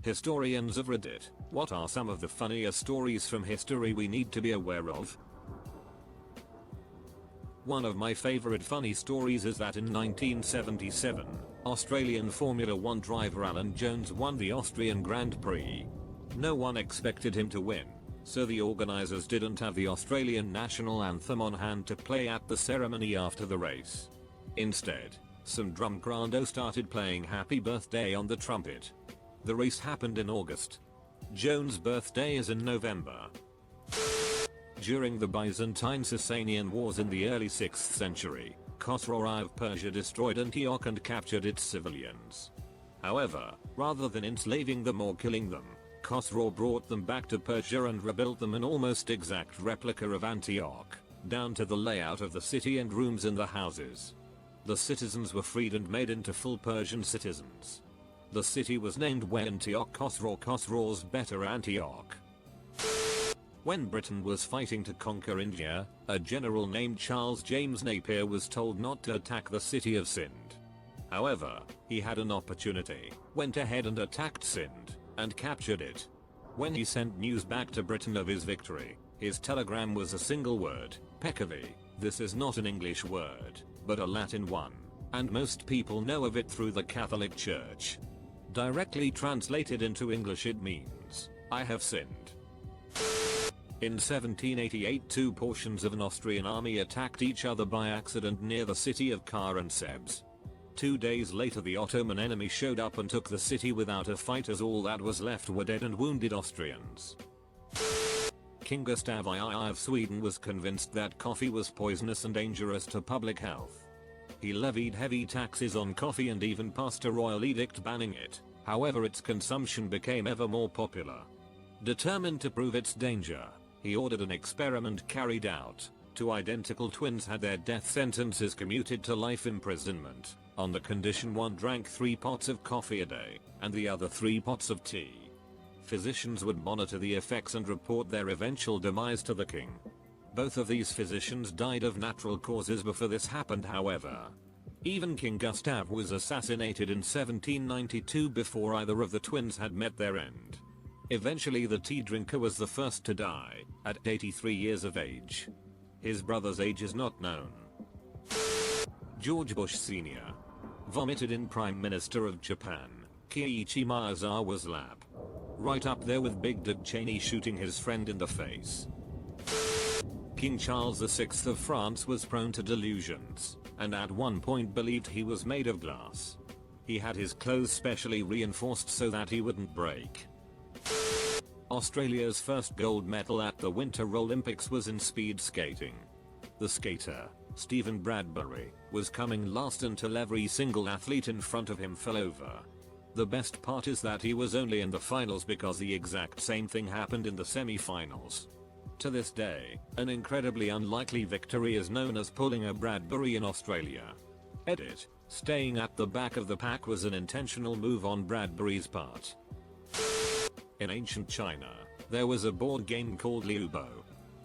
Historians of Reddit, what are some of the funniest stories from history we need to be aware of? One of my favorite funny stories is that in 1977, Australian Formula 1 driver Alan Jones won the Austrian Grand Prix. No one expected him to win, so the organizers didn't have the Australian national anthem on hand to play at the ceremony after the race. Instead, some drum grando started playing Happy Birthday on the trumpet. The race happened in August. Jones' birthday is in November. During the Byzantine-Sasanian Wars in the early 6th century, Khosrow I of Persia destroyed Antioch and captured its civilians. However, rather than enslaving them or killing them, Khosrow brought them back to Persia and rebuilt them an almost exact replica of Antioch, down to the layout of the city and rooms in the houses. The citizens were freed and made into full Persian citizens. The city was named Antioch Khosrow's Better Antioch. When Britain was fighting to conquer India, a general named Charles James Napier was told not to attack the city of Sindh. However, he had an opportunity, went ahead and attacked Sindh, and captured it. When he sent news back to Britain of his victory, his telegram was a single word, peccavi. This is not an English word, but a Latin one, and most people know of it through the Catholic Church. Directly translated into English it means, I have sinned. In 1788 two portions of an Austrian army attacked each other by accident near the city of Karansebes. 2 days later the Ottoman enemy showed up and took the city without a fight, as all that was left were dead and wounded Austrians. King Gustav II of Sweden was convinced that coffee was poisonous and dangerous to public health. He levied heavy taxes on coffee and even passed a royal edict banning it. However, its consumption became ever more popular. Determined to prove its danger, he ordered an experiment carried out. Two identical twins had their death sentences commuted to life imprisonment, on the condition one drank 3 pots of coffee a day, and the other 3 pots of tea. Physicians would monitor the effects and report their eventual demise to the king. Both of these physicians died of natural causes before this happened, however. Even King Gustav was assassinated in 1792 before either of the twins had met their end. Eventually the tea drinker was the first to die, at 83 years of age. His brother's age is not known. George Bush Sr. vomited in Prime Minister of Japan, Kiichi Miyazawa's lap. Right up there with Big Dick Cheney shooting his friend in the face. King Charles VI of France was prone to delusions, and at one point believed he was made of glass. He had his clothes specially reinforced so that he wouldn't break. Australia's first gold medal at the Winter Olympics was in speed skating. The skater, Stephen Bradbury, was coming last until every single athlete in front of him fell over. The best part is that he was only in the finals because the exact same thing happened in the semi-finals. To this day, an incredibly unlikely victory is known as pulling a Bradbury in Australia. Edit: staying at the back of the pack was an intentional move on Bradbury's part. In ancient China, there was a board game called Liubo.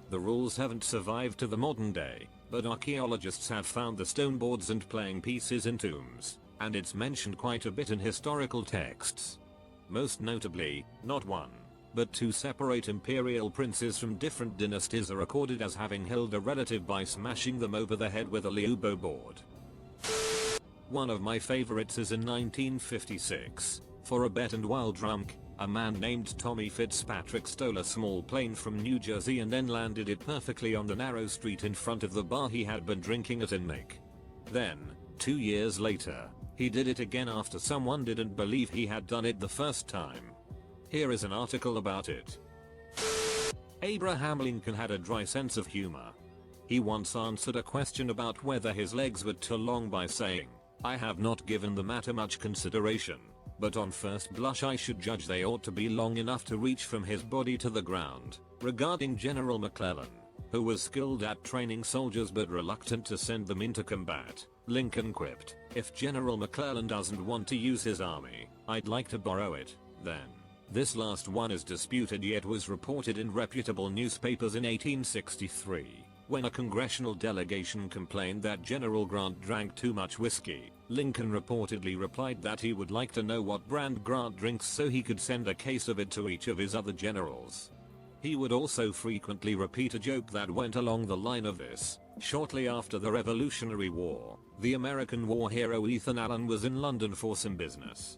The rules haven't survived to the modern day, but archaeologists have found the stone boards and playing pieces in tombs, and it's mentioned quite a bit in historical texts. Most notably, not one, but 2 separate imperial princes from different dynasties are recorded as having killed a relative by smashing them over the head with a Liubo board. One of my favorites is in 1956. For a bet and while drunk, a man named Tommy Fitzpatrick stole a small plane from New Jersey and then landed it perfectly on the narrow street in front of the bar he had been drinking at in Nick. Then, 2 years later, he did it again after someone didn't believe he had done it the first time. Here is an article about it. Abraham Lincoln had a dry sense of humor. He once answered a question about whether his legs were too long by saying, "I have not given the matter much consideration, but on first blush I should judge they ought to be long enough to reach from his body to the ground." Regarding General McClellan, who was skilled at training soldiers but reluctant to send them into combat, Lincoln quipped, "If General McClellan doesn't want to use his army, I'd like to borrow it, then." This last one is disputed, yet was reported in reputable newspapers in 1863, When a congressional delegation complained that General Grant drank too much whiskey, Lincoln reportedly replied that he would like to know what brand Grant drinks so he could send a case of it to each of his other generals. He would also frequently repeat a joke that went along the line of this: shortly after the Revolutionary War, the American war hero Ethan Allen was in London for some business.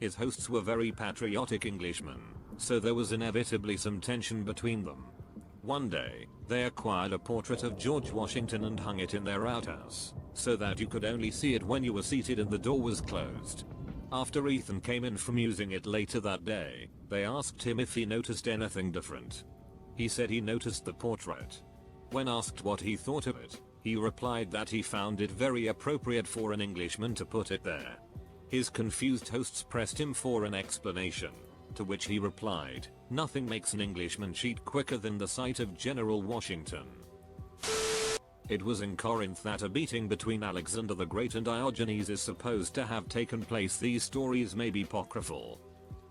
His hosts were very patriotic Englishmen, so there was inevitably some tension between them. One day, they acquired a portrait of George Washington and hung it in their outhouse, so that you could only see it when you were seated and the door was closed. After Ethan came in from using it later that day, they asked him if he noticed anything different. He said he noticed the portrait. When asked what he thought of it, he replied that he found it very appropriate for an Englishman to put it there. His confused hosts pressed him for an explanation, to which he replied, "Nothing makes an Englishman cheat quicker than the sight of General Washington." It was in Corinth that a meeting between Alexander the Great and Diogenes is supposed to have taken place. These stories may be apocryphal.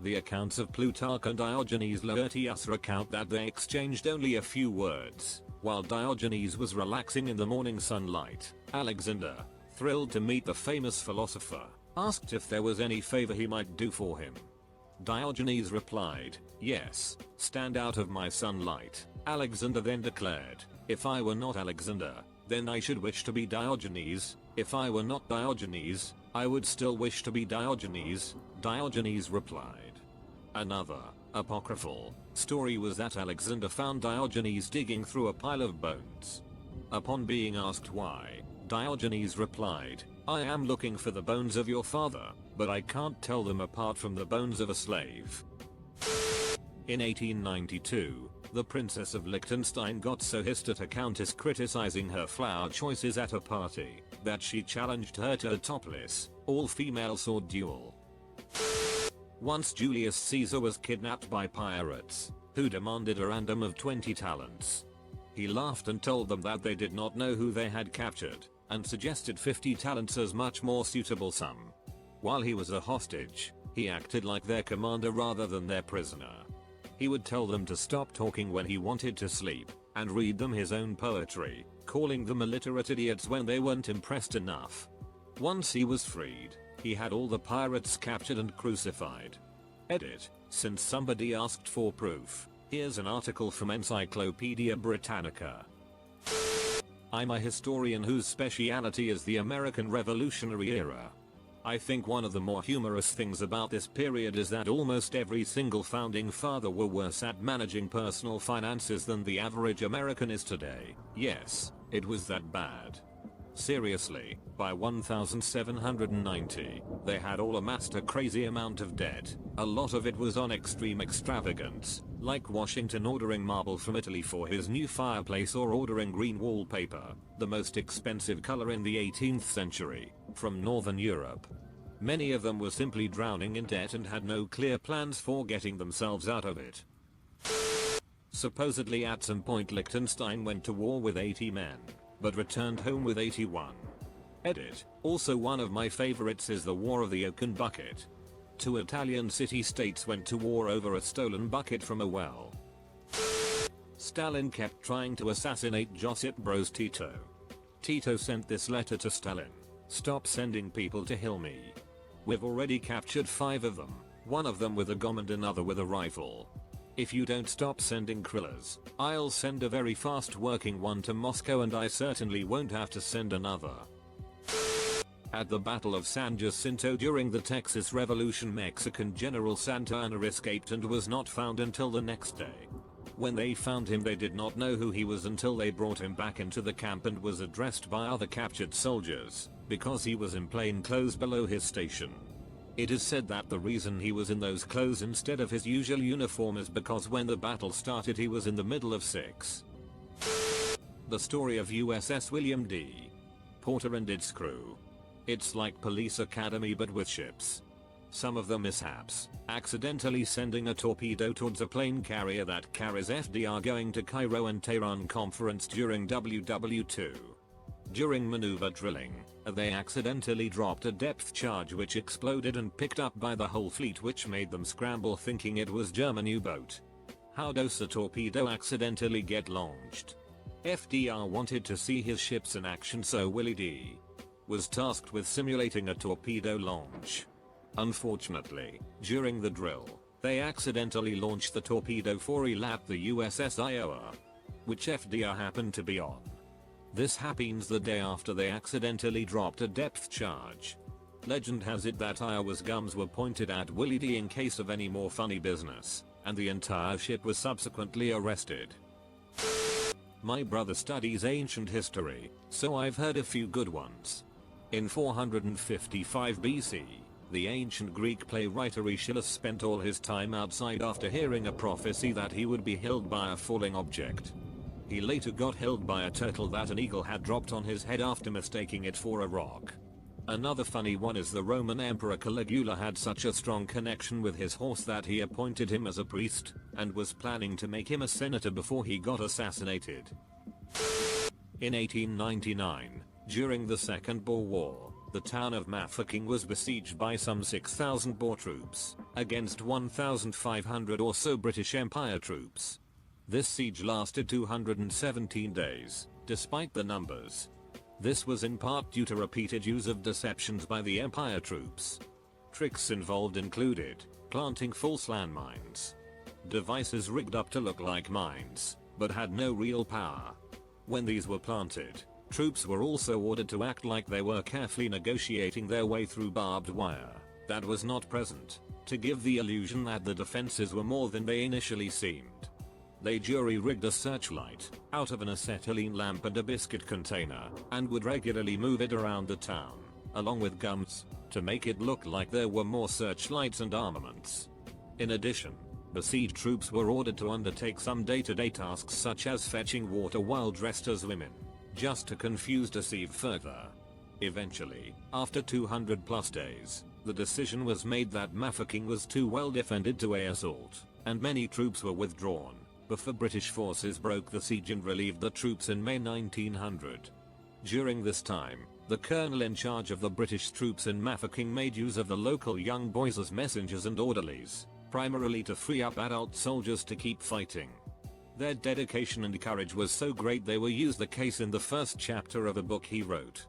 The accounts of Plutarch and Diogenes Laertius recount that they exchanged only a few words. While Diogenes was relaxing in the morning sunlight, Alexander, thrilled to meet the famous philosopher, asked if there was any favor he might do for him. Diogenes replied, "Yes, stand out of my sunlight." Alexander then declared, "If I were not Alexander, then I should wish to be Diogenes. If I were not Diogenes, I would still wish to be Diogenes." Diogenes replied. Another, apocryphal, story was that Alexander found Diogenes digging through a pile of bones. Upon being asked why, Diogenes replied, "I am looking for the bones of your father, but I can't tell them apart from the bones of a slave." In 1892, the Princess of Liechtenstein got so hissed at a countess criticizing her flower choices at a party, that she challenged her to a topless, all-female sword duel. Once Julius Caesar was kidnapped by pirates, who demanded a ransom of 20 talents. He laughed and told them that they did not know who they had captured, and suggested 50 talents as much more suitable sum. While he was a hostage, he acted like their commander rather than their prisoner. He would tell them to stop talking when he wanted to sleep, and read them his own poetry, calling them illiterate idiots when they weren't impressed enough. Once he was freed, he had all the pirates captured and crucified. Edit, since somebody asked for proof, here's an article from Encyclopedia Britannica. I'm a historian whose speciality is the American Revolutionary Era. I think one of the more humorous things about this period is that almost every single founding father were worse at managing personal finances than the average American is today. Yes, it was that bad. Seriously, by 1790, they had all amassed a crazy amount of debt. A lot of it was on extreme extravagance, like Washington ordering marble from Italy for his new fireplace or ordering green wallpaper, the most expensive color in the 18th century, from Northern Europe. Many of them were simply drowning in debt and had no clear plans for getting themselves out of it. Supposedly at some point Liechtenstein went to war with 80 men, but returned home with 81. Edit, also one of my favorites is the War of the Oaken Bucket. 2 Italian city-states went to war over a stolen bucket from a well. Stalin kept trying to assassinate Josip Broz Tito. Tito sent this letter to Stalin: "Stop sending people to kill me. We've already captured 5 of them, one of them with a gun and another with a rifle. If you don't stop sending krillers, I'll send a very fast working one to Moscow and I certainly won't have to send another." At the Battle of San Jacinto during the Texas Revolution, Mexican General Santa Anna escaped and was not found until the next day. When they found him, they did not know who he was until they brought him back into the camp and was addressed by other captured soldiers, because he was in plain clothes below his station. It is said that the reason he was in those clothes instead of his usual uniform is because when the battle started he was in the middle of 6. The story of USS William D. Porter and its crew. It's like Police Academy but with ships. Some of the mishaps: accidentally sending a torpedo towards a plane carrier that carries FDR going to Cairo and Tehran conference during WWII. During maneuver drilling, they accidentally dropped a depth charge which exploded and picked up by the whole fleet, which made them scramble thinking it was German U-boat. How does a torpedo accidentally get launched? FDR wanted to see his ships in action, so Willie D. was tasked with simulating a torpedo launch. Unfortunately, during the drill, they accidentally launched the torpedo 4 the USS Iowa, which FDR happened to be on. This happens the day after they accidentally dropped a depth charge. Legend has it that Iowa's guns were pointed at Willie D in case of any more funny business, and the entire ship was subsequently arrested. My brother studies ancient history, so I've heard a few good ones. In 455 BC, the ancient Greek playwright Aeschylus spent all his time outside after hearing a prophecy that he would be held by a falling object. He later got held by a turtle that an eagle had dropped on his head after mistaking it for a rock. Another funny one is the Roman Emperor Caligula had such a strong connection with his horse that he appointed him as a priest, and was planning to make him a senator before he got assassinated. In 1899, during the Second Boer War, the town of Mafeking was besieged by some 6,000 Boer troops, against 1,500 or so British Empire troops. This siege lasted 217 days, despite the numbers. This was in part due to repeated use of deceptions by the Empire troops. Tricks involved included planting false landmines, devices rigged up to look like mines, but had no real power. When these were planted, troops were also ordered to act like they were carefully negotiating their way through barbed wire that was not present, to give the illusion that the defenses were more than they initially seemed. They jury-rigged a searchlight out of an acetylene lamp and a biscuit container, and would regularly move it around the town, along with guns, to make it look like there were more searchlights and armaments. In addition, besieged troops were ordered to undertake some day-to-day tasks such as fetching water while dressed as women, just to confuse deceive further. Eventually, after 200+ days, the decision was made that Mafeking was too well defended to assault, and many troops were withdrawn, before British forces broke the siege and relieved the troops in May 1900. During this time, the colonel in charge of the British troops in Mafeking made use of the local young boys as messengers and orderlies, primarily to free up adult soldiers to keep fighting. Their dedication and courage was so great they were used the case in the first chapter of a book he wrote.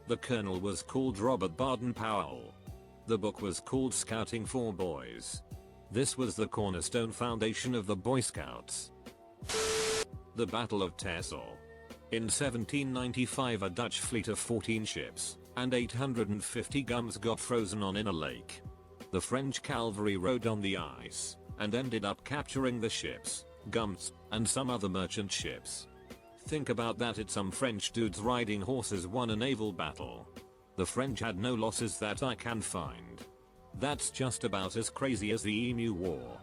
The colonel was called Robert Baden-Powell. The book was called Scouting for Boys. This was the cornerstone foundation of the Boy Scouts. The Battle of Texel. In 1795 a Dutch fleet of 14 ships and 850 guns got frozen on in a lake. The French cavalry rode on the ice and ended up capturing the ships, guns, and some other merchant ships. Think about that, it's some French dudes riding horses won a naval battle. The French had no losses that I can find. That's just about as crazy as the Emu War.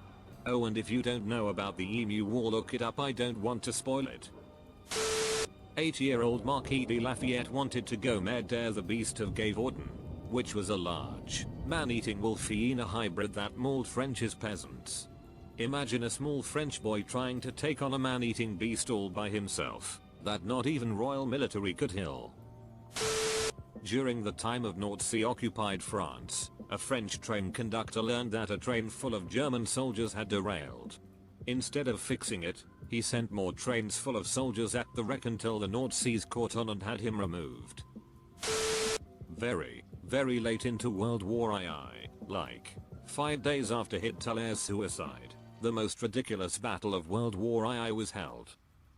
Oh, and if you don't know about the Emu War, look it up, I don't want to spoil it. 8-year-old Marquis de Lafayette wanted to go murder the beast of Gévaudan, which was a large, man-eating wolf hyena hybrid that mauled French's peasants. Imagine a small French boy trying to take on a man-eating beast all by himself, that not even royal military could kill. During the time of Nazi-occupied France, a French train conductor learned that a train full of German soldiers had derailed. Instead of fixing it, he sent more trains full of soldiers at the wreck until the Nazis caught on and had him removed. Very, very late into World War II, like 5 days after Hitler's suicide, the most ridiculous battle of World War II was held.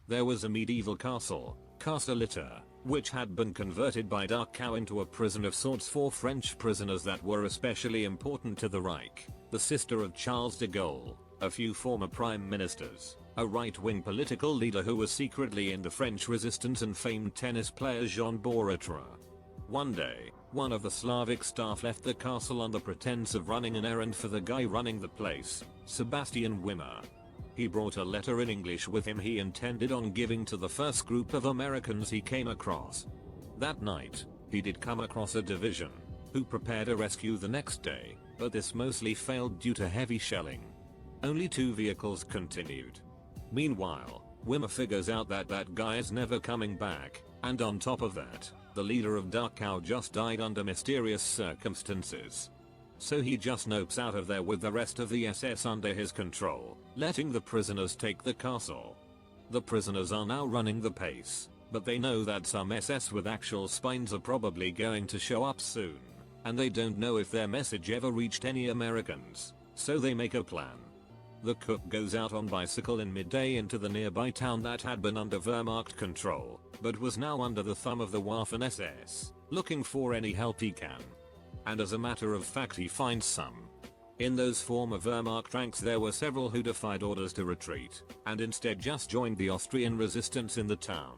There was a medieval castle, Castelita, which had been converted by Dachau into a prison of sorts for French prisoners that were especially important to the Reich, the sister of Charles de Gaulle, a few former prime ministers, a right-wing political leader who was secretly in the French resistance, and famed tennis player Jean Bouratra. One day, one of the Slavic staff left the castle on the pretense of running an errand for the guy running the place, Sebastian Wimmer. He brought a letter in English with him he intended on giving to the first group of Americans he came across. That night, he did come across a division, who prepared a rescue the next day, but this mostly failed due to heavy shelling. Only 2 vehicles continued. Meanwhile, Wimmer figures out that that guy is never coming back, and on top of that, the leader of Dachau just died under mysterious circumstances. So he just nopes out of there with the rest of the SS under his control, letting the prisoners take the castle. The prisoners are now running the pace, but they know that some SS with actual spines are probably going to show up soon, and they don't know if their message ever reached any Americans, so they make a plan. The cook goes out on bicycle in midday into the nearby town that had been under Wehrmacht control, but was now under the thumb of the Waffen SS, looking for any help he can. And as a matter of fact he finds some. In those former Wehrmacht ranks there were several who defied orders to retreat, and instead just joined the Austrian resistance in the town.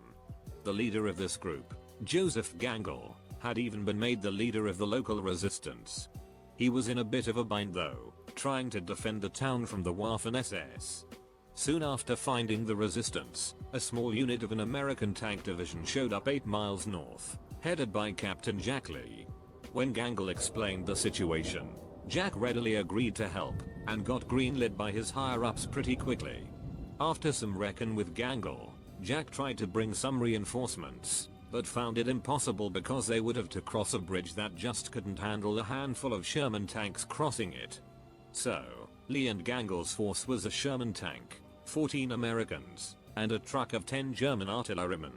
The leader of this group, Joseph Gangl, had even been made the leader of the local resistance. He was in a bit of a bind though, trying to defend the town from the Waffen SS. Soon after finding the resistance, a small unit of an American tank division showed up 8 miles north, headed by Captain Jack Lee. When Gangl explained the situation, Jack readily agreed to help, and got greenlit by his higher-ups pretty quickly. After some reckon with Gangl, Jack tried to bring some reinforcements, but found it impossible because they would have to cross a bridge that just couldn't handle a handful of Sherman tanks crossing it. So, Lee and Gangl's force was a Sherman tank, 14 Americans, and a truck of 10 German artillerymen.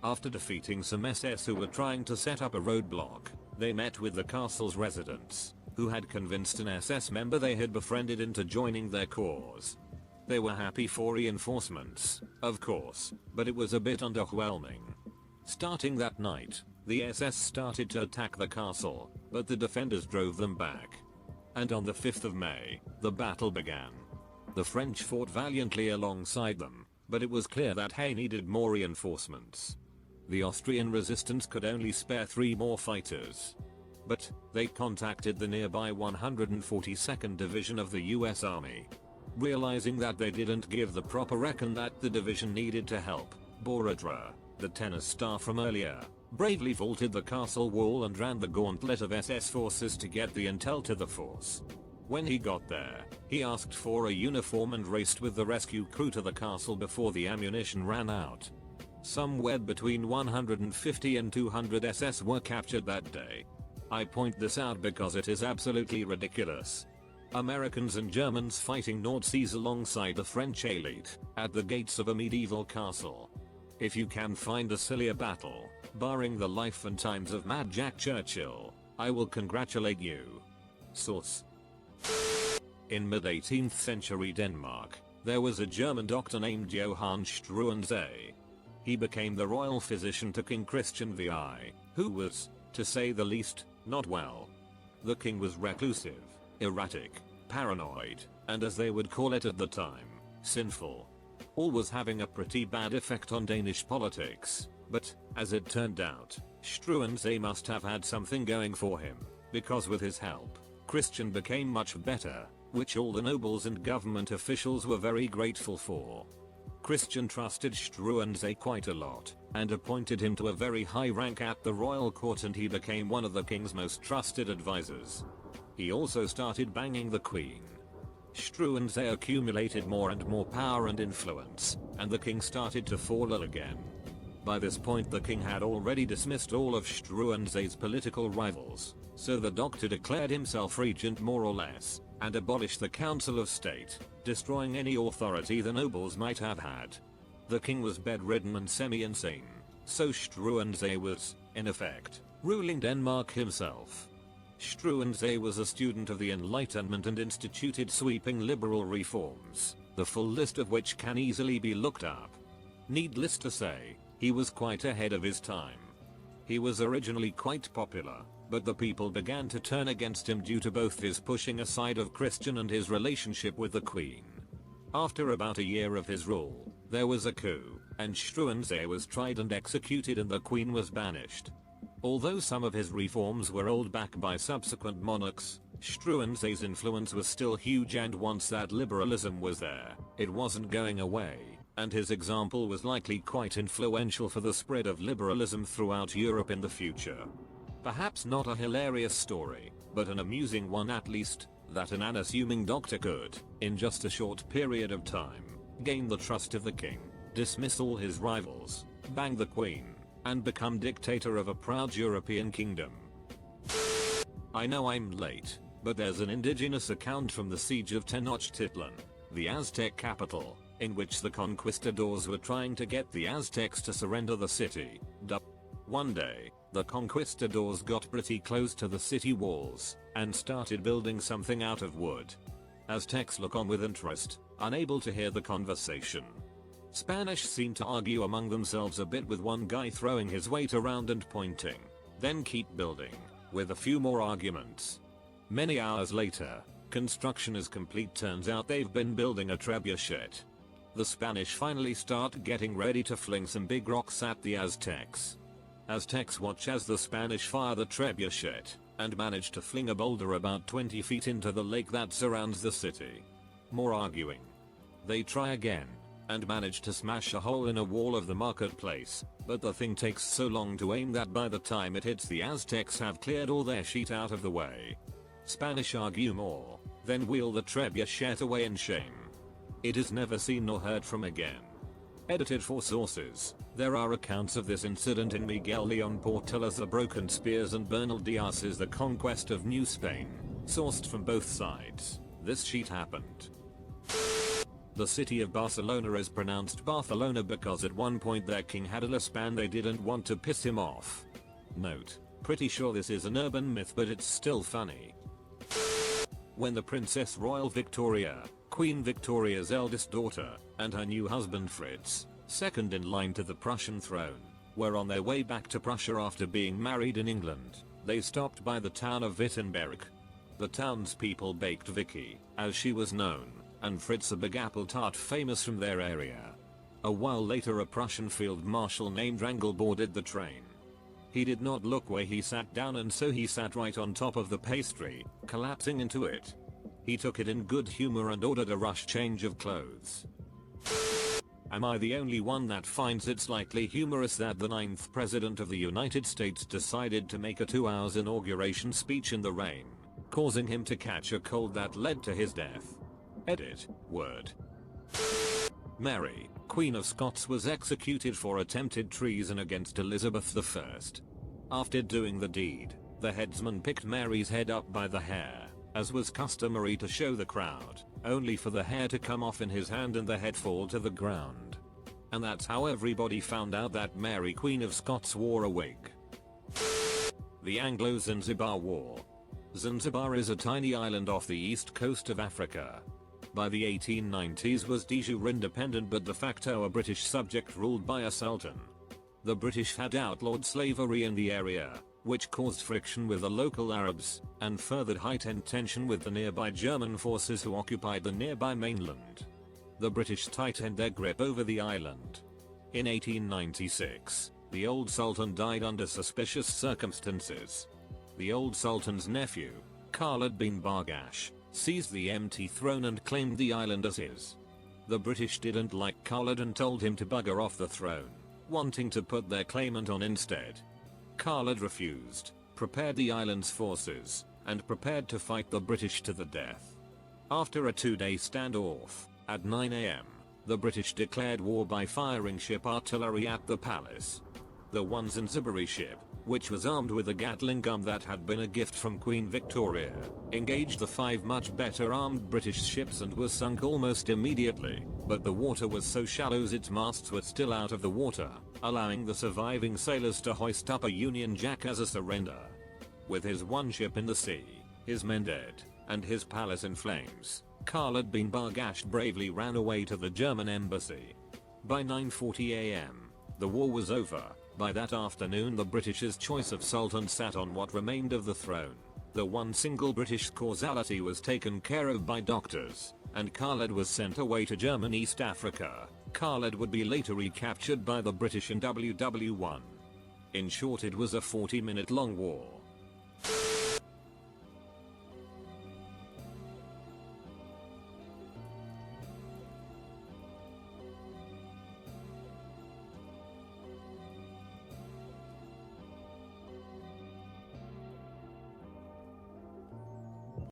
After defeating some SS who were trying to set up a roadblock, they met with the castle's residents, who had convinced an SS member they had befriended into joining their cause. They were happy for reinforcements, of course, but it was a bit underwhelming. Starting that night, the SS started to attack the castle, but the defenders drove them back. And on the 5th of May, the battle began. The French fought valiantly alongside them, but it was clear that Hay needed more reinforcements. The Austrian resistance could only spare 3 more fighters. But they contacted the nearby 142nd Division of the US Army. Realizing that they didn't give the proper reckon that the division needed to help, Borodra, the tennis star from earlier, bravely vaulted the castle wall and ran the gauntlet of SS forces to get the intel to the force. When he got there, he asked for a uniform and raced with the rescue crew to the castle before the ammunition ran out. Somewhere between 150 and 200 SS were captured that day. I point this out because it is absolutely ridiculous. Americans and Germans fighting Nazis alongside the French elite, at the gates of a medieval castle. If you can find a sillier battle, barring the life and times of Mad Jack Churchill, I will congratulate you. Source. In mid-18th century Denmark, there was a German doctor named Johann Struensee. He became the royal physician to King Christian VI, who was, to say the least, not well. The king was reclusive, erratic, paranoid, and as they would call it at the time, sinful. All was having a pretty bad effect on Danish politics, but, as it turned out, Struensee must have had something going for him, because with his help, Christian became much better, which all the nobles and government officials were very grateful for. Christian trusted Struensee quite a lot, and appointed him to a very high rank at the royal court, and he became one of the king's most trusted advisors. He also started banging the queen. Struensee accumulated more and more power and influence, and the king started to fall ill again. By this point the king had already dismissed all of Struensee's political rivals, so the doctor declared himself regent more or less, and abolished the Council of State, destroying any authority the nobles might have had. The king was bedridden and semi-insane, so Struensee was, in effect, ruling Denmark himself. Struensee was a student of the Enlightenment and instituted sweeping liberal reforms, the full list of which can easily be looked up. Needless to say, he was quite ahead of his time. He was originally quite popular, but the people began to turn against him due to both his pushing aside of Christian and his relationship with the queen. After about a year of his rule, there was a coup, and Struensee was tried and executed and the queen was banished. Although some of his reforms were rolled back by subsequent monarchs, Struensee's influence was still huge, and once that liberalism was there, it wasn't going away, and his example was likely quite influential for the spread of liberalism throughout Europe in the future. Perhaps not a hilarious story, but an amusing one at least, that an unassuming doctor could, in just a short period of time, gain the trust of the king, dismiss all his rivals, bang the queen, and become dictator of a proud European kingdom. I know I'm late, but there's an indigenous account from the siege of Tenochtitlan, the Aztec capital, in which the conquistadors were trying to get the Aztecs to surrender the city. One day, the conquistadors got pretty close to the city walls and started building something out of wood. Aztecs look on with interest, unable to hear the conversation. Spanish seem to argue among themselves a bit, with one guy throwing his weight around and pointing, then keep building, with a few more arguments. Many hours later, construction is complete. Turns out they've been building a trebuchet. The Spanish finally start getting ready to fling some big rocks at the Aztecs. Aztecs watch as the Spanish fire the trebuchet and manage to fling a boulder about 20 feet into the lake that surrounds the city. More arguing. They try again and manage to smash a hole in a wall of the marketplace, but the thing takes so long to aim that by the time it hits, the Aztecs have cleared all their sheet out of the way. Spanish argue more, then wheel the trebuchet away in shame. It is never seen nor heard from again. Edited for sources. There are accounts of this incident in Miguel Leon Portela's The Broken Spears and Bernal Diaz's The Conquest of New Spain, sourced from both sides. This sheet happened. The city of Barcelona is pronounced Barcelona because at one point their king had a lisp and they didn't want to piss him off. Note, pretty sure this is an urban myth, but it's still funny. When the Princess Royal Victoria, Queen Victoria's eldest daughter, and her new husband Fritz, second in line to the Prussian throne, were on their way back to Prussia after being married in England, they stopped by the town of Wittenberg. The townspeople baked Vicky, as she was known, and Fritz a big apple tart famous from their area. A while later, a Prussian field marshal named Wrangel boarded the train. He did not look where he sat down, and so he sat right on top of the pastry, collapsing into it. He took it in good humor and ordered a rush change of clothes. Am I the only one that finds it slightly humorous that the 9th President of the United States decided to make a 2 hours inauguration speech in the rain, causing him to catch a cold that led to his death? Edit, word. Mary, Queen of Scots, was executed for attempted treason against Elizabeth I. After doing the deed, the headsman picked Mary's head up by the hair, as was customary to show the crowd, only for the hair to come off in his hand and the head fall to the ground. And that's how everybody found out that Mary, Queen of Scots, wore a wig. The Anglo-Zanzibar War. Zanzibar is a tiny island off the east coast of Africa. By the 1890s was de jure independent but de facto a British subject ruled by a sultan. The British had outlawed slavery in the area, which caused friction with the local Arabs, and furthered heightened tension with the nearby German forces who occupied the nearby mainland. The British tightened their grip over the island. In 1896, the old sultan died under suspicious circumstances. The old sultan's nephew, Khalid bin Bargash, seized the empty throne and claimed the island as his. The British didn't like Khalid and told him to bugger off the throne, wanting to put their claimant on instead. Khalid refused, prepared the island's forces, and prepared to fight the British to the death. After a 2-day standoff, at 9 AM, the British declared war by firing ship artillery at the palace. The one Zanzibari ship, which was armed with a Gatling gun that had been a gift from Queen Victoria, engaged the 5 much better armed British ships and was sunk almost immediately, but the water was so shallow its masts were still out of the water, allowing the surviving sailors to hoist up a Union Jack as a surrender. With his one ship in the sea, his men dead, and his palace in flames, Khalid bin Bargash bravely ran away to the German embassy. By 9:40 AM, the war was over. By that afternoon, the British's choice of sultan sat on what remained of the throne. The one single British causality was taken care of by doctors, and Khalid was sent away to German East Africa. Khalid would be later recaptured by the British in WWII. In short, it was a 40-minute long war.